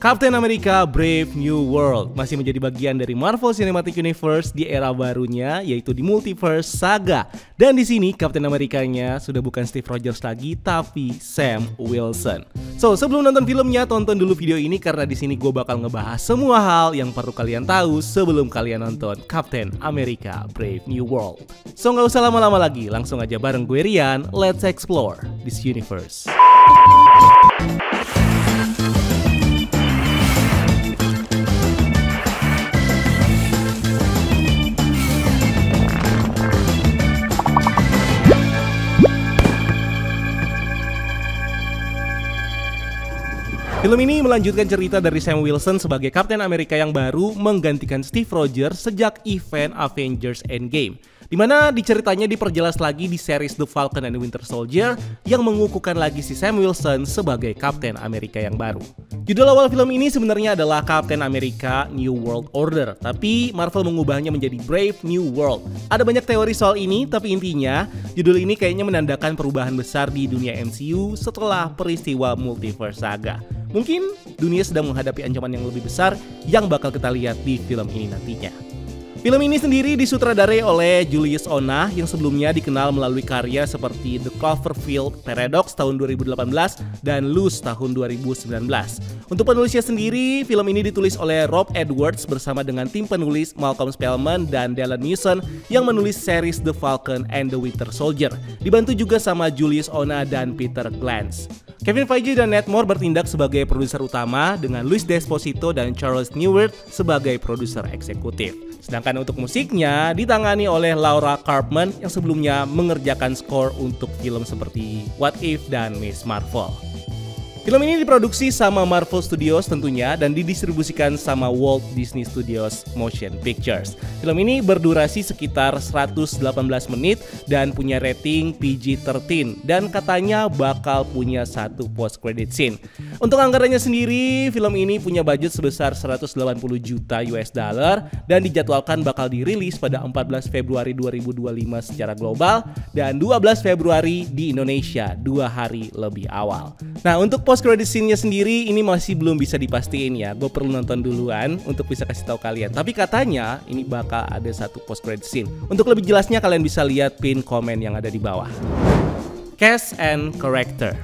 Captain America Brave New World masih menjadi bagian dari Marvel Cinematic Universe di era barunya, yaitu di Multiverse Saga. Dan di sini Captain Amerikanya sudah bukan Steve Rogers lagi, tapi Sam Wilson. So, sebelum nonton filmnya, tonton dulu video ini karena di sini gue bakal ngebahas semua hal yang perlu kalian tahu sebelum kalian nonton Captain America Brave New World. So, nggak usah lama-lama lagi, langsung aja bareng gue Rian, let's explore this universe. Film ini melanjutkan cerita dari Sam Wilson sebagai Captain America yang baru menggantikan Steve Rogers sejak event Avengers Endgame, di mana diceritanya diperjelas lagi di series The Falcon and the Winter Soldier yang mengukuhkan lagi si Sam Wilson sebagai Captain America yang baru. Judul awal film ini sebenarnya adalah Captain America New World Order, tapi Marvel mengubahnya menjadi Brave New World. Ada banyak teori soal ini, tapi intinya judul ini kayaknya menandakan perubahan besar di dunia MCU setelah peristiwa Multiverse Saga. Mungkin dunia sedang menghadapi ancaman yang lebih besar yang bakal kita lihat di film ini nantinya. Film ini sendiri disutradarai oleh Julius Onah yang sebelumnya dikenal melalui karya seperti The Cloverfield Paradox tahun 2018 dan Loose tahun 2019. Untuk penulisnya sendiri, film ini ditulis oleh Rob Edwards bersama dengan tim penulis Malcolm Spellman dan Dylan Newson yang menulis series The Falcon and the Winter Soldier, dibantu juga sama Julius Onah dan Peter Glantz. Kevin Feige dan Ned Moore bertindak sebagai produser utama dengan Luis Desposito dan Charles Newert sebagai produser eksekutif. Sedangkan untuk musiknya ditangani oleh Laura Karpman yang sebelumnya mengerjakan skor untuk film seperti What If dan Miss Marvel. Film ini diproduksi sama Marvel Studios tentunya dan didistribusikan sama Walt Disney Studios Motion Pictures. Film ini berdurasi sekitar 118 menit dan punya rating PG-13 dan katanya bakal punya satu post credit scene. Untuk anggarannya sendiri, film ini punya budget sebesar 180 juta US dollar dan dijadwalkan bakal dirilis pada 14 Februari 2025 secara global dan 12 Februari di Indonesia 2 hari lebih awal. Nah, untuk post credit scene-nya sendiri ini masih belum bisa dipastiin ya. Gue perlu nonton duluan untuk bisa kasih tahu kalian. Tapi katanya ini bakal ada satu post credit scene. Untuk lebih jelasnya kalian bisa lihat pin komen yang ada di bawah. Cast and character.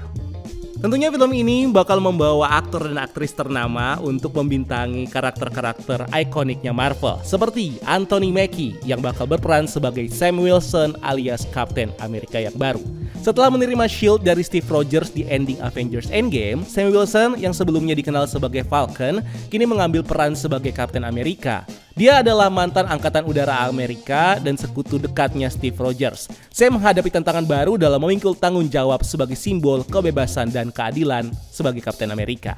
Tentunya film ini bakal membawa aktor dan aktris ternama untuk membintangi karakter-karakter ikoniknya Marvel, seperti Anthony Mackie yang bakal berperan sebagai Sam Wilson alias Captain America yang baru. Setelah menerima shield dari Steve Rogers di ending Avengers Endgame, Sam Wilson yang sebelumnya dikenal sebagai Falcon kini mengambil peran sebagai Captain America. Dia adalah mantan Angkatan Udara Amerika dan sekutu dekatnya Steve Rogers. Sam menghadapi tantangan baru dalam memikul tanggung jawab sebagai simbol kebebasan dan keadilan sebagai Captain America.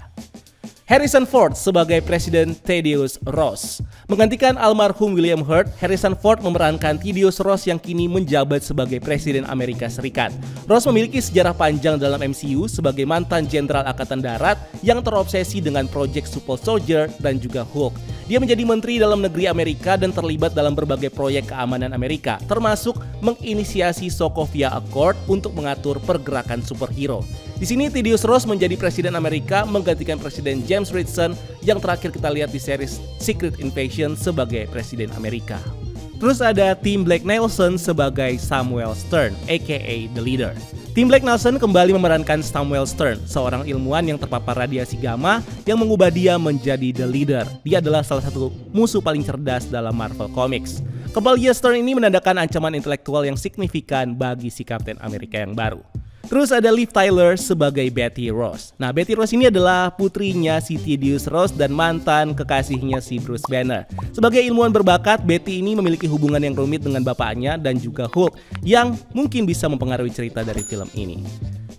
Harrison Ford sebagai Presiden Thaddeus Ross. Menggantikan almarhum William Hurt, Harrison Ford memerankan Thaddeus Ross yang kini menjabat sebagai Presiden Amerika Serikat. Ross memiliki sejarah panjang dalam MCU sebagai mantan Jenderal Angkatan Darat yang terobsesi dengan proyek Super Soldier dan juga Hulk. Dia menjadi Menteri Dalam Negeri Amerika dan terlibat dalam berbagai proyek keamanan Amerika, termasuk menginisiasi Sokovia Accord untuk mengatur pergerakan superhero. Di sini Thaddeus Ross menjadi Presiden Amerika menggantikan Presiden James Madison yang terakhir kita lihat di series Secret Invasion sebagai Presiden Amerika. Terus ada Tim Blake Nelson sebagai Samuel Stern, aka The Leader. Tim Blake Nelson kembali memerankan Samuel Stern, seorang ilmuwan yang terpapar radiasi gamma yang mengubah dia menjadi The Leader. Dia adalah salah satu musuh paling cerdas dalam Marvel Comics. Kembalinya Stern ini menandakan ancaman intelektual yang signifikan bagi si Captain America yang baru. Terus ada Liv Tyler sebagai Betty Ross. Nah, Betty Ross ini adalah putrinya si Thaddeus Ross dan mantan kekasihnya si Bruce Banner. Sebagai ilmuwan berbakat, Betty ini memiliki hubungan yang rumit dengan bapaknya dan juga Hulk yang mungkin bisa mempengaruhi cerita dari film ini.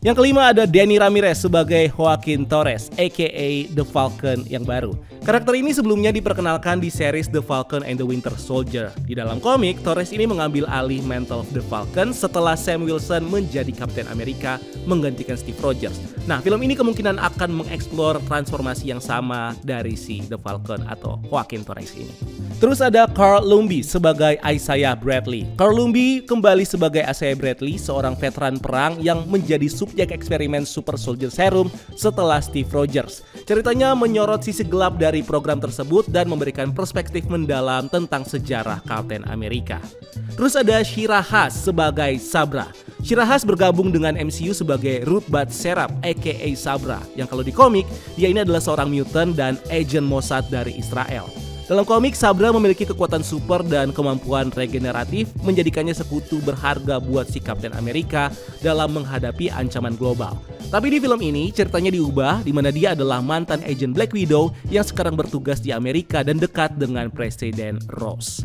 Yang kelima ada Danny Ramirez sebagai Joaquin Torres, aka The Falcon yang baru. Karakter ini sebelumnya diperkenalkan di series The Falcon and the Winter Soldier. Di dalam komik, Torres ini mengambil alih mantle The Falcon setelah Sam Wilson menjadi Captain America menggantikan Steve Rogers. Nah, film ini kemungkinan akan mengeksplor transformasi yang sama dari si The Falcon atau Joaquin Torres ini. Terus ada Carl Lumbly sebagai Isaiah Bradley. Carl Lumbly kembali sebagai Isaiah Bradley, seorang veteran perang yang menjadi subjek eksperimen Super Soldier Serum setelah Steve Rogers. Ceritanya menyorot sisi gelap dari program tersebut dan memberikan perspektif mendalam tentang sejarah Captain America. Terus ada Shira Haas sebagai Sabra. Shira Haas bergabung dengan MCU sebagai Ruth Bader Seraph aka Sabra, yang kalau di komik dia ini adalah seorang mutant dan agen Mossad dari Israel. Dalam komik, Sabra memiliki kekuatan super dan kemampuan regeneratif, menjadikannya sekutu berharga buat si Captain America dalam menghadapi ancaman global. Tapi di film ini ceritanya diubah, di mana dia adalah mantan agent Black Widow yang sekarang bertugas di Amerika dan dekat dengan Presiden Ross.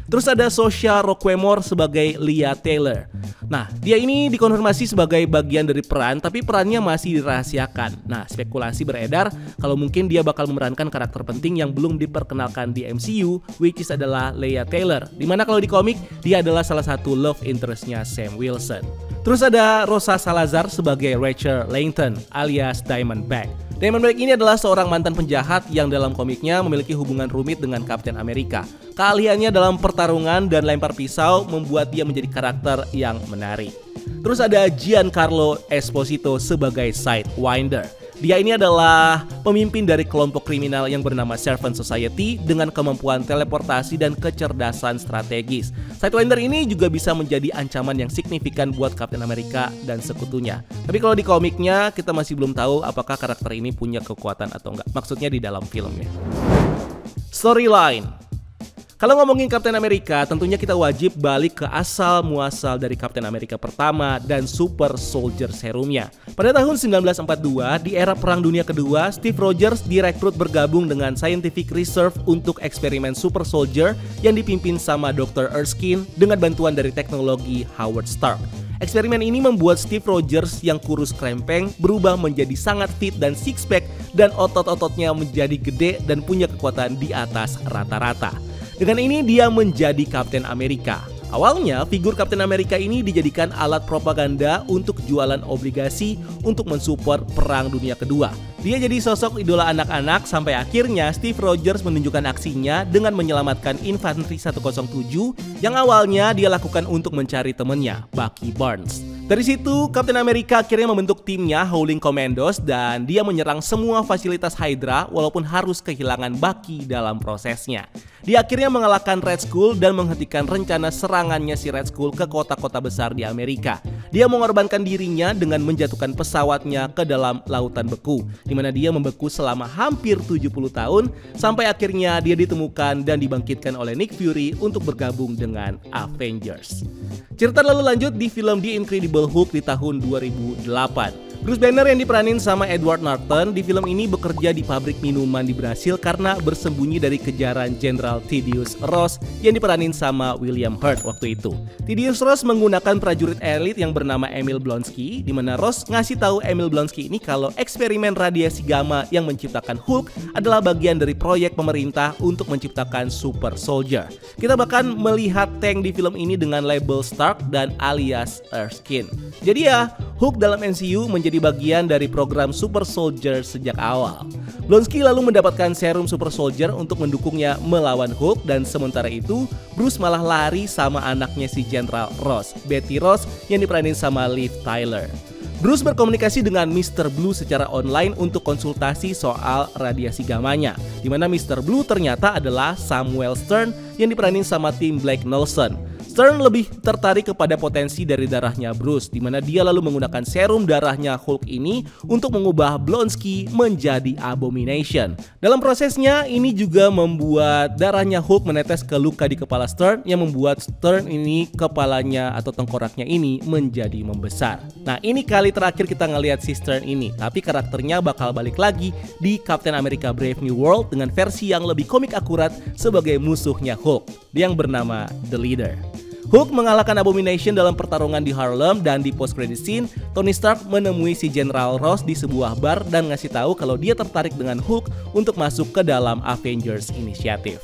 Terus ada Sasha Roquemore sebagai Leah Taylor. Nah, dia ini dikonfirmasi sebagai bagian dari peran, tapi perannya masih dirahasiakan. Nah, spekulasi beredar kalau mungkin dia bakal memerankan karakter penting yang belum diperkenalkan di MCU, which is adalah Leah Taylor. Dimana kalau di komik, dia adalah salah satu love interest-nya Sam Wilson. Terus ada Rosa Salazar sebagai Rachel Langton alias Diamondback. Diamondback ini adalah seorang mantan penjahat yang dalam komiknya memiliki hubungan rumit dengan Captain America. Keahliannya dalam pertarungan dan lempar pisau membuat dia menjadi karakter yang menarik. Terus ada Giancarlo Esposito sebagai Sidewinder. Dia ini adalah pemimpin dari kelompok kriminal yang bernama Servant Society dengan kemampuan teleportasi dan kecerdasan strategis. Sidewinder ini juga bisa menjadi ancaman yang signifikan buat Captain America dan sekutunya. Tapi kalau di komiknya kita masih belum tahu apakah karakter ini punya kekuatan atau enggak. Maksudnya di dalam filmnya. Storyline. Kalau ngomongin Captain America, tentunya kita wajib balik ke asal muasal dari Captain America pertama dan Super Soldier Serumnya. Pada tahun 1942, di era Perang Dunia Kedua, Steve Rogers direkrut bergabung dengan Scientific Reserve untuk eksperimen Super Soldier yang dipimpin sama Dr. Erskine dengan bantuan dari teknologi Howard Stark. Eksperimen ini membuat Steve Rogers yang kurus krempeng berubah menjadi sangat fit dan six pack, dan otot-ototnya menjadi gede dan punya kekuatan di atas rata-rata. Dengan ini dia menjadi Captain America. Awalnya figur Captain America ini dijadikan alat propaganda untuk jualan obligasi untuk mensupport Perang Dunia Kedua. Dia jadi sosok idola anak-anak sampai akhirnya Steve Rogers menunjukkan aksinya dengan menyelamatkan Infanteri 107 yang awalnya dia lakukan untuk mencari temannya, Bucky Barnes. Dari situ, Captain America akhirnya membentuk timnya Howling Commandos dan dia menyerang semua fasilitas Hydra walaupun harus kehilangan Bucky dalam prosesnya. Dia akhirnya mengalahkan Red Skull dan menghentikan rencana serangannya si Red Skull ke kota-kota besar di Amerika. Dia mengorbankan dirinya dengan menjatuhkan pesawatnya ke dalam lautan beku, di mana dia membeku selama hampir 70 tahun sampai akhirnya dia ditemukan dan dibangkitkan oleh Nick Fury untuk bergabung dengan Avengers. Cerita lalu lanjut di film The Incredible Hulk di tahun 2008. Bruce Banner yang diperanin sama Edward Norton di film ini bekerja di pabrik minuman di Brasil karena bersembunyi dari kejaran Jenderal Thaddeus Ross yang diperanin sama William Hurt waktu itu. Thaddeus Ross menggunakan prajurit elit yang bernama Emil Blonsky, di mana Ross ngasih tahu Emil Blonsky ini kalau eksperimen radiasi gamma yang menciptakan Hulk adalah bagian dari proyek pemerintah untuk menciptakan Super Soldier. Kita bahkan melihat tank di film ini dengan label Stark dan alias Erskine. Jadi ya, Hulk dalam MCU menjadi bagian dari program Super Soldier sejak awal. Blonsky lalu mendapatkan serum Super Soldier untuk mendukungnya melawan Hulk, dan sementara itu Bruce malah lari sama anaknya si General Ross, Betty Ross, yang diperanin sama Liv Tyler. Bruce berkomunikasi dengan Mr. Blue secara online untuk konsultasi soal radiasi gamanya, di mana Mr. Blue ternyata adalah Samuel Stern yang diperanin sama Tim Blake Nelson. Stern lebih tertarik kepada potensi dari darahnya Bruce, di mana dia lalu menggunakan serum darahnya Hulk ini untuk mengubah Blonsky menjadi Abomination. Dalam prosesnya, ini juga membuat darahnya Hulk menetes ke luka di kepala Stern yang membuat Stern ini kepalanya atau tengkoraknya ini menjadi membesar. Nah, ini kali terakhir kita ngelihat si Stern ini, tapi karakternya bakal balik lagi di Captain America Brave New World dengan versi yang lebih komik akurat sebagai musuhnya Hulk, yang bernama The Leader. Hulk mengalahkan Abomination dalam pertarungan di Harlem, dan di post-credit scene, Tony Stark menemui si General Ross di sebuah bar dan ngasih tahu kalau dia tertarik dengan Hulk untuk masuk ke dalam Avengers Initiative.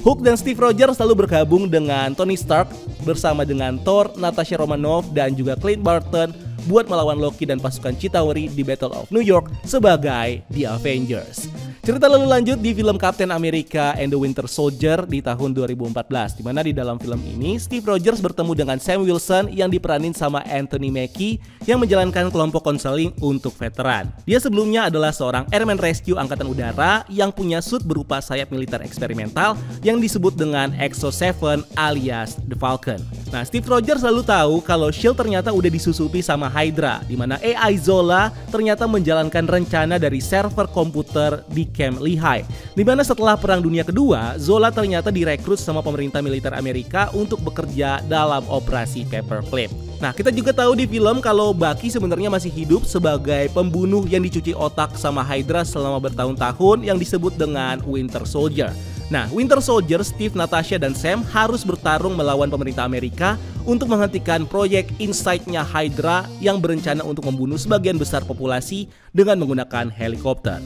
Hulk dan Steve Rogers selalu bergabung dengan Tony Stark bersama dengan Thor, Natasha Romanoff, dan juga Clint Barton buat melawan Loki dan pasukan Chitauri di Battle of New York sebagai The Avengers. Cerita lalu lanjut di film Captain America and the Winter Soldier di tahun 2014, di mana di dalam film ini Steve Rogers bertemu dengan Sam Wilson yang diperanin sama Anthony Mackie yang menjalankan kelompok konseling untuk veteran. Dia sebelumnya adalah seorang Airman Rescue Angkatan Udara yang punya suit berupa sayap militer eksperimental yang disebut dengan Exo-7 alias The Falcon. Nah, Steve Rogers selalu tahu kalau S.H.I.E.L.D. ternyata udah disusupi sama Hydra, di mana AI Zola ternyata menjalankan rencana dari server komputer di Camp Lehigh, di mana setelah Perang Dunia Kedua, Zola ternyata direkrut sama pemerintah militer Amerika untuk bekerja dalam operasi Paperclip. Nah, kita juga tahu di film kalau Bucky sebenarnya masih hidup sebagai pembunuh yang dicuci otak sama Hydra selama bertahun-tahun yang disebut dengan Winter Soldier. Nah, Winter Soldier, Steve, Natasha, dan Sam harus bertarung melawan pemerintah Amerika untuk menghentikan proyek Insight-nya Hydra yang berencana untuk membunuh sebagian besar populasi dengan menggunakan helikopter.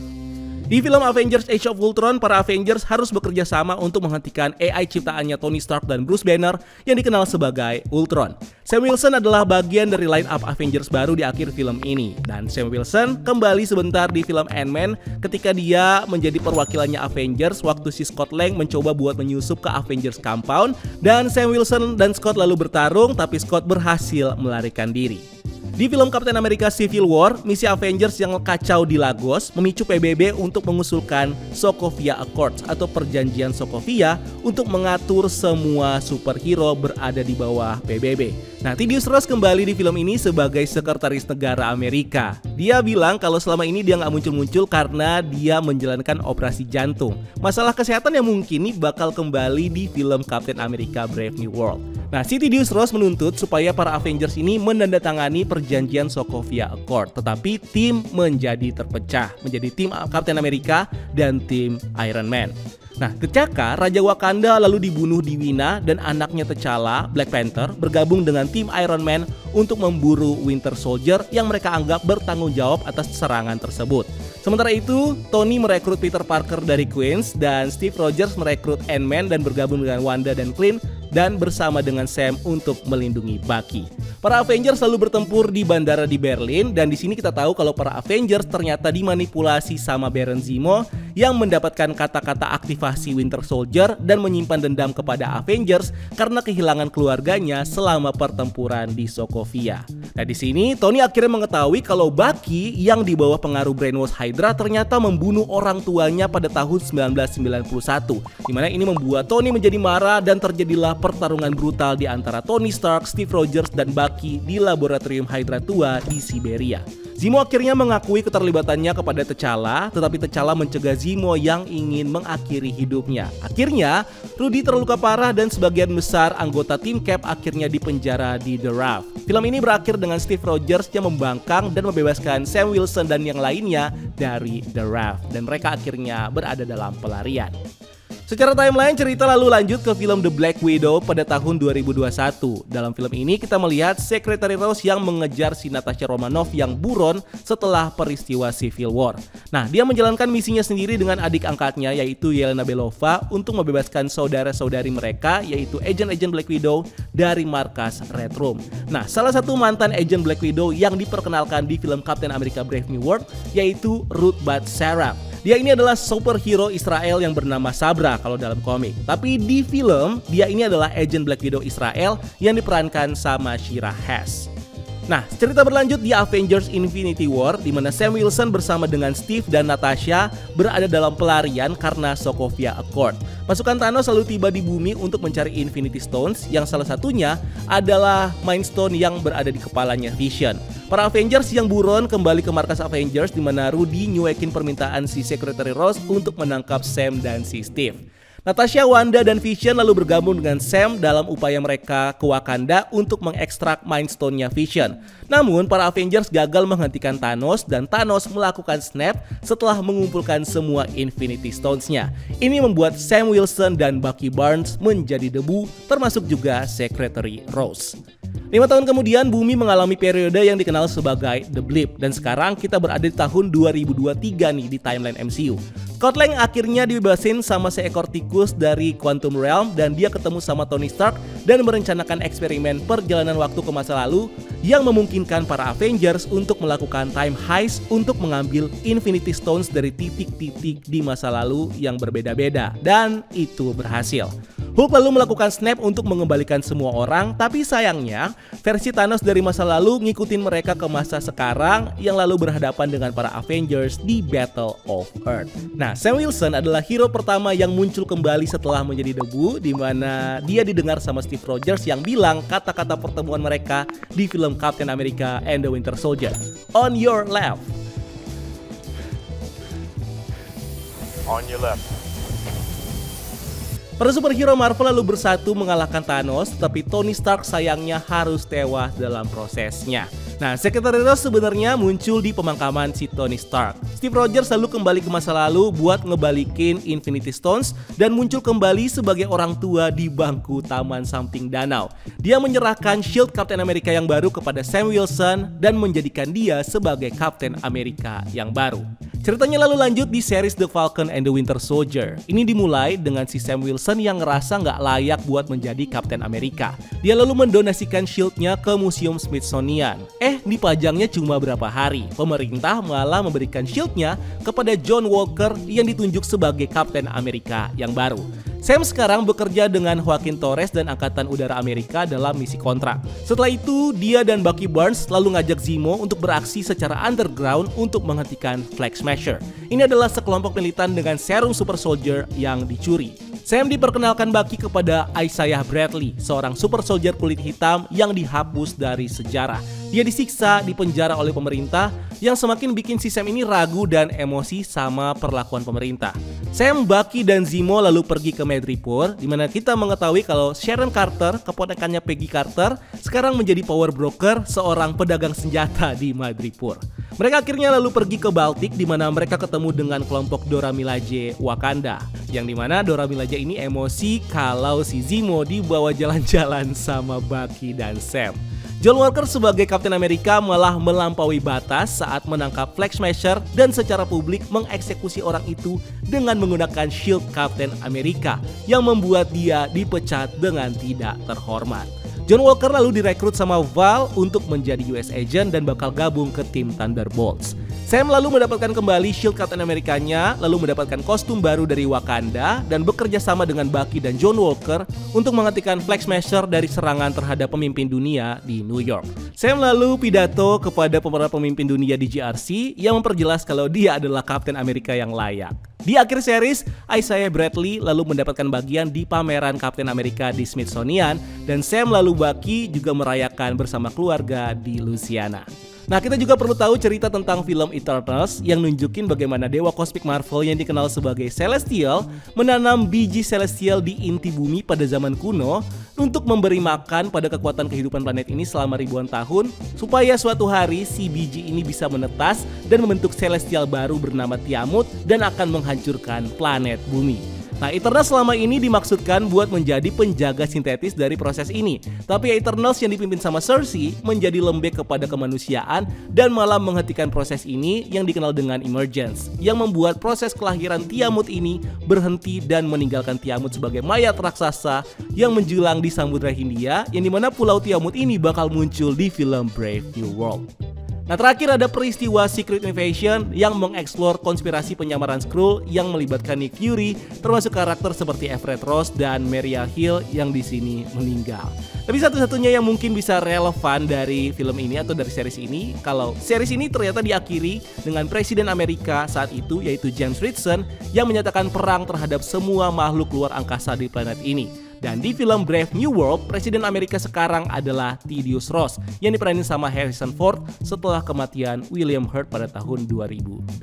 Di film Avengers Age of Ultron, para Avengers harus bekerja sama untuk menghentikan AI ciptaannya Tony Stark dan Bruce Banner yang dikenal sebagai Ultron. Sam Wilson adalah bagian dari line-up Avengers baru di akhir film ini. Dan Sam Wilson kembali sebentar di film Ant-Man ketika dia menjadi perwakilannya Avengers waktu si Scott Lang mencoba buat menyusup ke Avengers Compound. Dan Sam Wilson dan Scott lalu bertarung, tapi Scott berhasil melarikan diri. Di film Captain America Civil War, misi Avengers yang kacau di Lagos memicu PBB untuk mengusulkan Sokovia Accords atau Perjanjian Sokovia untuk mengatur semua superhero berada di bawah PBB. Nah, Thaddeus Ross kembali di film ini sebagai sekretaris negara Amerika. Dia bilang kalau selama ini dia nggak muncul-muncul karena dia menjalankan operasi jantung. Masalah kesehatan yang mungkin nih bakal kembali di film Captain America Brave New World. Nah, si Thaddeus Ross menuntut supaya para Avengers ini menandatangani perjanjian Sokovia Accord, tetapi tim menjadi terpecah, menjadi tim Captain America dan tim Iron Man. Nah, T'Chaka, Raja Wakanda lalu dibunuh di Wina dan anaknya T'Challa, Black Panther, bergabung dengan tim Iron Man untuk memburu Winter Soldier yang mereka anggap bertanggung jawab atas serangan tersebut. Sementara itu, Tony merekrut Peter Parker dari Queens dan Steve Rogers merekrut Ant-Man dan bergabung dengan Wanda dan Clint dan bersama dengan Sam untuk melindungi Bucky. Para Avengers selalu bertempur di bandara di Berlin dan di sini kita tahu kalau para Avengers ternyata dimanipulasi sama Baron Zemo yang mendapatkan kata-kata aktivasi Winter Soldier dan menyimpan dendam kepada Avengers karena kehilangan keluarganya selama pertempuran di Sokovia. Nah, di sini Tony akhirnya mengetahui kalau Bucky yang di bawah pengaruh brainwash Hydra ternyata membunuh orang tuanya pada tahun 1991, di mana ini membuat Tony menjadi marah dan terjadilah pertarungan brutal di antara Tony Stark, Steve Rogers, dan Bucky di laboratorium Hydra tua di Siberia. Zemo akhirnya mengakui keterlibatannya kepada T'Challa, tetapi T'Challa mencegah Zemo yang ingin mengakhiri hidupnya. Akhirnya, Rudy terluka parah dan sebagian besar anggota tim Cap akhirnya dipenjara di The Raft. Film ini berakhir dengan Steve Rogers yang membangkang dan membebaskan Sam Wilson dan yang lainnya dari The Raft, dan mereka akhirnya berada dalam pelarian. Secara timeline, cerita lalu lanjut ke film The Black Widow pada tahun 2021. Dalam film ini kita melihat Secretary Rose yang mengejar si Natasha Romanoff yang buron setelah peristiwa Civil War. Nah, dia menjalankan misinya sendiri dengan adik angkatnya yaitu Yelena Belova untuk membebaskan saudara-saudari mereka yaitu agen-agen Black Widow dari markas Red Room. Nah, salah satu mantan agen Black Widow yang diperkenalkan di film Captain America Brave New World yaitu Ruth Bader Sarah. Dia ini adalah superhero Israel yang bernama Sabra kalau dalam komik. Tapi di film, dia ini adalah agen Black Widow Israel yang diperankan sama Shira Haas. Nah, cerita berlanjut di Avengers Infinity War di mana Sam Wilson bersama dengan Steve dan Natasha berada dalam pelarian karena Sokovia Accord. Pasukan Thanos selalu tiba di bumi untuk mencari Infinity Stones yang salah satunya adalah Mind Stone yang berada di kepalanya Vision. Para Avengers yang buron kembali ke markas Avengers di mana Rudy nyuekin permintaan si Secretary Rose untuk menangkap Sam dan si Steve. Natasha, Wanda, dan Vision lalu bergabung dengan Sam dalam upaya mereka ke Wakanda untuk mengekstrak Mind Stone-nya Vision. Namun, para Avengers gagal menghentikan Thanos dan Thanos melakukan snap setelah mengumpulkan semua Infinity Stones-nya. Ini membuat Sam Wilson dan Bucky Barnes menjadi debu, termasuk juga Secretary Rose. 5 tahun kemudian, bumi mengalami periode yang dikenal sebagai The Blip, dan sekarang kita berada di tahun 2023 nih di timeline MCU. Scott Lang akhirnya dibebasin sama seekor tikus dari Quantum Realm dan dia ketemu sama Tony Stark dan merencanakan eksperimen perjalanan waktu ke masa lalu yang memungkinkan para Avengers untuk melakukan time heist untuk mengambil Infinity Stones dari titik-titik di masa lalu yang berbeda-beda, dan itu berhasil. Hulk lalu melakukan snap untuk mengembalikan semua orang, tapi sayangnya versi Thanos dari masa lalu ngikutin mereka ke masa sekarang yang lalu berhadapan dengan para Avengers di Battle of Earth. Nah, Sam Wilson adalah hero pertama yang muncul kembali setelah menjadi debu, di mana dia didengar sama Steve Rogers yang bilang kata-kata pertemuan mereka di film Captain America and the Winter Soldier. On your left. On your left. Para superhero Marvel lalu bersatu mengalahkan Thanos, tapi Tony Stark sayangnya harus tewas dalam prosesnya. Nah, Secretariat sebenarnya muncul di pemakaman si Tony Stark. Steve Rogers lalu kembali ke masa lalu buat ngebalikin Infinity Stones dan muncul kembali sebagai orang tua di bangku Taman Samping Danau. Dia menyerahkan shield Captain America yang baru kepada Sam Wilson dan menjadikan dia sebagai Captain America yang baru. Ceritanya lalu lanjut di series The Falcon and the Winter Soldier. Ini dimulai dengan si Sam Wilson yang ngerasa nggak layak buat menjadi Captain America. Dia lalu mendonasikan shieldnya ke Museum Smithsonian. Dipajangnya cuma berapa hari. Pemerintah malah memberikan shieldnya kepada John Walker yang ditunjuk sebagai Captain America yang baru. Sam sekarang bekerja dengan Joaquin Torres dan Angkatan Udara Amerika dalam misi kontrak. Setelah itu, dia dan Bucky Barnes lalu ngajak Zemo untuk beraksi secara underground untuk menghentikan Flag Smasher. Ini adalah sekelompok militan dengan serum super soldier yang dicuri. Sam diperkenalkan Bucky kepada Isaiah Bradley, seorang super soldier kulit hitam yang dihapus dari sejarah. Dia disiksa, dipenjara oleh pemerintah yang semakin bikin si Sam ini ragu dan emosi sama perlakuan pemerintah. Sam, Bucky, dan Zemo lalu pergi ke Madripoor, di mana kita mengetahui kalau Sharon Carter, keponakannya Peggy Carter, sekarang menjadi power broker, seorang pedagang senjata di Madripoor. Mereka akhirnya lalu pergi ke Baltic, di mana mereka ketemu dengan kelompok Dora Milaje Wakanda, yang dimana Dora Milaje ini emosi kalau si Zemo dibawa jalan-jalan sama Bucky dan Sam. John Walker sebagai Captain America malah melampaui batas saat menangkap Flag Smasher dan secara publik mengeksekusi orang itu dengan menggunakan shield Captain America yang membuat dia dipecat dengan tidak terhormat. John Walker lalu direkrut sama Val untuk menjadi US Agent dan bakal gabung ke tim Thunderbolts. Sam lalu mendapatkan kembali shield Captain Amerikanya, lalu mendapatkan kostum baru dari Wakanda dan bekerja sama dengan Bucky dan John Walker untuk menghentikan Flag Smasher dari serangan terhadap pemimpin dunia di New York. Sam lalu pidato kepada para pemimpin dunia di GRC yang memperjelas kalau dia adalah Captain America yang layak. Di akhir series, Isaiah Bradley lalu mendapatkan bagian di pameran Captain America di Smithsonian dan Sam lalu Bucky juga merayakan bersama keluarga di Louisiana. Nah, kita juga perlu tahu cerita tentang film Eternals yang nunjukin bagaimana dewa kosmik Marvel yang dikenal sebagai Celestial menanam biji Celestial di inti bumi pada zaman kuno untuk memberi makan pada kekuatan kehidupan planet ini selama ribuan tahun supaya suatu hari si biji ini bisa menetas dan membentuk Celestial baru bernama Tiamut dan akan menghancurkan planet bumi. Nah, Eternals selama ini dimaksudkan buat menjadi penjaga sintetis dari proses ini. Tapi Eternals yang dipimpin sama Cersei menjadi lembek kepada kemanusiaan dan malah menghentikan proses ini yang dikenal dengan Emergence, yang membuat proses kelahiran Tiamut ini berhenti dan meninggalkan Tiamut sebagai mayat raksasa yang menjulang di Samudra Hindia, yang dimana pulau Tiamut ini bakal muncul di film Brave New World. Nah, terakhir ada peristiwa Secret Invasion yang mengeksplor konspirasi penyamaran Skrull yang melibatkan Nick Fury, termasuk karakter seperti Everett Ross dan Maria Hill yang di sini meninggal. Tapi satu-satunya yang mungkin bisa relevan dari film ini atau dari series ini, kalau series ini ternyata diakhiri dengan Presiden Amerika saat itu, yaitu James Richardson, yang menyatakan perang terhadap semua makhluk luar angkasa di planet ini. Dan di film Brave New World, Presiden Amerika sekarang adalah Thaddeus Ross yang diperanin sama Harrison Ford setelah kematian William Hurt pada tahun 2022.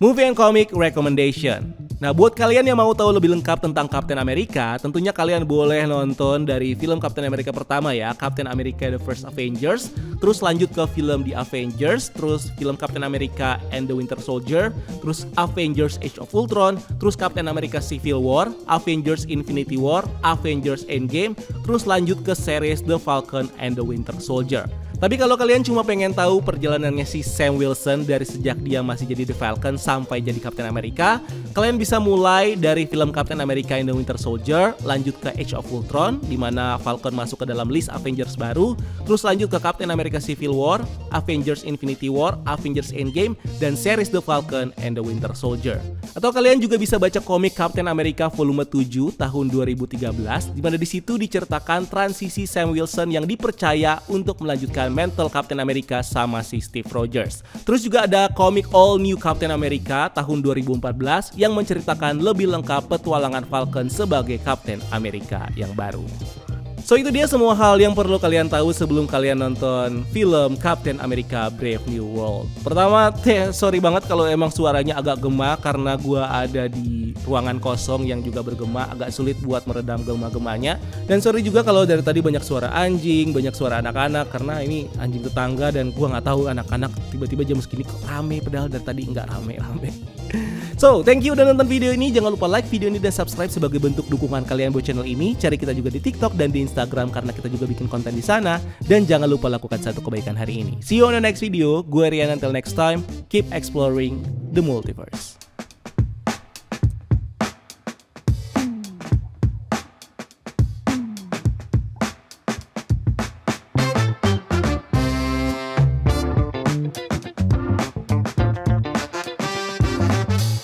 Movie and Comic Recommendation. Nah, buat kalian yang mau tahu lebih lengkap tentang Captain America, tentunya kalian boleh nonton dari film Captain America pertama ya, Captain America The First Avengers, terus lanjut ke film The Avengers, terus film Captain America and the Winter Soldier, terus Avengers Age of Ultron, terus Captain America Civil War, Avengers Infinity War, Avengers Endgame, terus lanjut ke series The Falcon and the Winter Soldier. Tapi kalau kalian cuma pengen tahu perjalanannya si Sam Wilson dari sejak dia masih jadi The Falcon sampai jadi Captain America, kalian bisa mulai dari film Captain America and the Winter Soldier, lanjut ke Age of Ultron, di mana Falcon masuk ke dalam list Avengers baru, terus lanjut ke Captain America Civil War, Avengers Infinity War, Avengers Endgame, dan series The Falcon and the Winter Soldier. Atau kalian juga bisa baca komik Captain America volume 7 tahun 2013, di mana di situ diceritakan transisi Sam Wilson yang dipercaya untuk melanjutkan mantle Captain America sama si Steve Rogers. Terus juga ada komik All New Captain America tahun 2014 yang menceritakan lebih lengkap petualangan Falcon sebagai Captain America yang baru. So itu dia semua hal yang perlu kalian tahu sebelum kalian nonton film Captain America Brave New World. Pertama, sorry banget kalau emang suaranya agak gema karena gua ada di ruangan kosong yang juga bergema, agak sulit buat meredam gema-gemanya. Dan sorry juga kalau dari tadi banyak suara anjing, banyak suara anak-anak karena ini anjing tetangga dan gua nggak tahu anak-anak tiba-tiba jam segini kok rame padahal dari tadi nggak rame-rame. So, thank you udah nonton video ini. Jangan lupa like video ini dan subscribe sebagai bentuk dukungan kalian buat channel ini. Cari kita juga di TikTok dan di Instagram karena kita juga bikin konten di sana. Dan jangan lupa lakukan satu kebaikan hari ini. See you on the next video. Gue Rian, until next time. Keep exploring the multiverse.